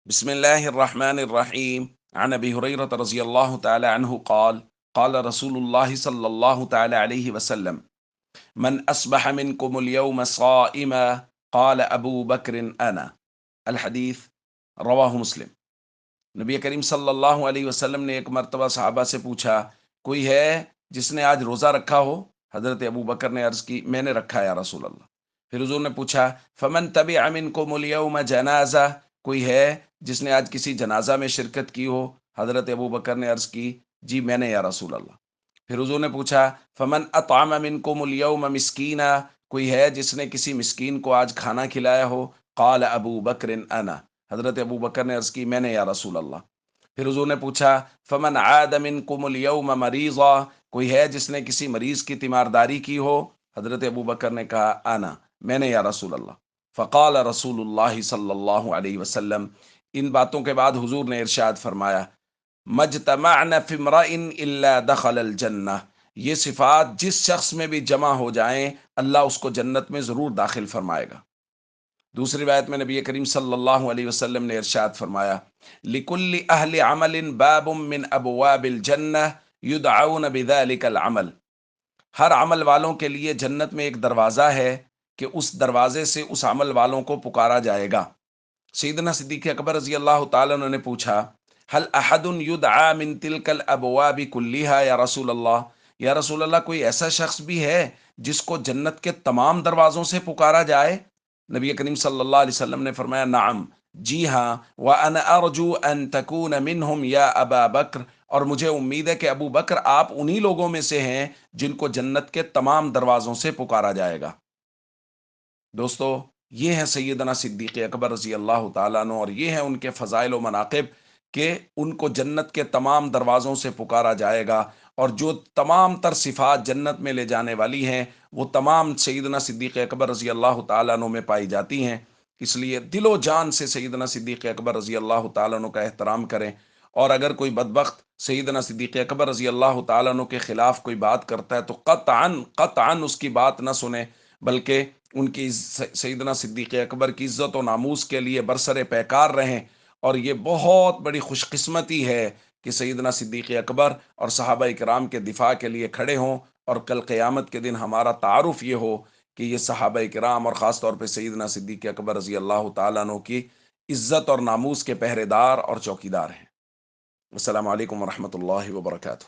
بسم الله الرحمن الرحيم عن أبي هريرة رضي الله تعالى عنه قال قال رسول الله صلى الله تعالى عليه وسلم من أصبح منكم اليوم صائما قال أبو بكر أنا الحديث رواہ مسلم۔ نبی کریم صلی اللہ علیہ وسلم نے ایک مرتبہ صحابہ سے پوچھا، کوئی ہے جس نے آج روزہ رکھا ہو؟ حضرت ابو بکر نے عرض کی، میں نے رکھا ہے یا رسول اللہ۔ پھر حضور نے پوچھا، فمن تبع منکم اليوم جنازہ، کوئی ہے جس نے آج کسی جنازہ میں شرکت کی ہو؟ حضرت ابو بکر نے عرض کی، جی میں نے یا رسول اللہ۔ پھر حضور نے پوچھا، فمن اطعم منکم اليوم مسکینا، کوئی ہے جس نے کسی مسکین کو آج کھانا کھلایا ہو؟ قال ابو بکر انا، حضرت ابو بکر نے عرض کی، میں نے یا رسول اللہ۔ پھر حضور نے پوچھا، فمن عاد منکم اليوم مریضا، کوئی ہے جس نے کسی مریض کی تیمارداری کی ہو؟ حضرت ابو بکر نے کہا، انا، میں نے یا رسول اللہ۔ فقال رسول اللہ صلی اللہ علیہ وسلم، ان باتوں کے بعد حضور نے ارشاد فرمایا، مجتمعن فی امرئ الا دخل الجنہ، یہ صفات جس شخص میں بھی جمع ہو جائیں اللہ اس کو جنت میں ضرور داخل فرمائے گا۔ دوسری روایت میں نبی کریم صلی اللہ علیہ وسلم نے ارشاد فرمایا، لِكُلِّ أَهْلِ عَمَلٍ بَابٌ مِّنْ أَبْوَابِ الْجَنَّةِ يُدْعَوْنَ بِذَلِكَ الْعَمَلِ، ہر عمل والوں کے لیے جنت میں ایک دروازہ ہے کہ اس دروازے سے اس عمل والوں کو پکارا جائے گا۔ سیدنا صدیق اکبر رضی اللہ تعالیٰ عنہ نے پوچھا، هل احد يدعى من تلك الابواب كلها یا رسول اللہ، یا رسول اللہ کوئی ایسا شخص بھی ہے جس کو جنت کے تمام دروازوں سے پکارا جائے؟ نبی کریم صلی اللہ علیہ وسلم نے فرمایا، نعم، جی ہاں، وانا ارجو ان تکون منہم یا ابا بکر، اور مجھے امید ہے کہ ابو بکر آپ انہی لوگوں میں سے ہیں جن کو جنت کے تمام دروازوں سے پکارا جائے گا۔ دوستو، یہ ہیں سیدنا صدیق اکبر رضی اللہ تعالیٰ عنہ، اور یہ ہیں ان کے فضائل و مناقب کہ ان کو جنت کے تمام دروازوں سے پکارا جائے گا، اور جو تمام تر صفات جنت میں لے جانے والی ہیں وہ تمام سیدنا صدیق اکبر رضی اللہ تعالیٰ عنہ میں پائی جاتی ہیں۔ اس لیے دل و جان سے سیدنا صدیق اکبر رضی اللہ تعالیٰ عنہ کا احترام کریں، اور اگر کوئی بدبخت سیدنا صدیق اکبر رضی اللہ تعالیٰ عنہ کے خلاف کوئی بات کرتا ہے تو قطعاً اس کی بات نہ سنیں، بلکہ ان کی سیدنا صدیق اکبر کی عزت و ناموس کے لیے برسر پیکار رہیں۔ اور یہ بہت بڑی خوش قسمتی ہے کہ سیدنا صدیق اکبر اور صحابہ کرام کے دفاع کے لیے کھڑے ہوں، اور کل قیامت کے دن ہمارا تعارف یہ ہو کہ یہ صحابہ کرام اور خاص طور پہ سیدنا صدیق اکبر رضی اللہ تعالیٰ عنہ کی عزت اور ناموس کے پہرے دار اور چوکیدار ہیں۔ السلام علیکم ورحمۃ اللہ وبرکاتہ۔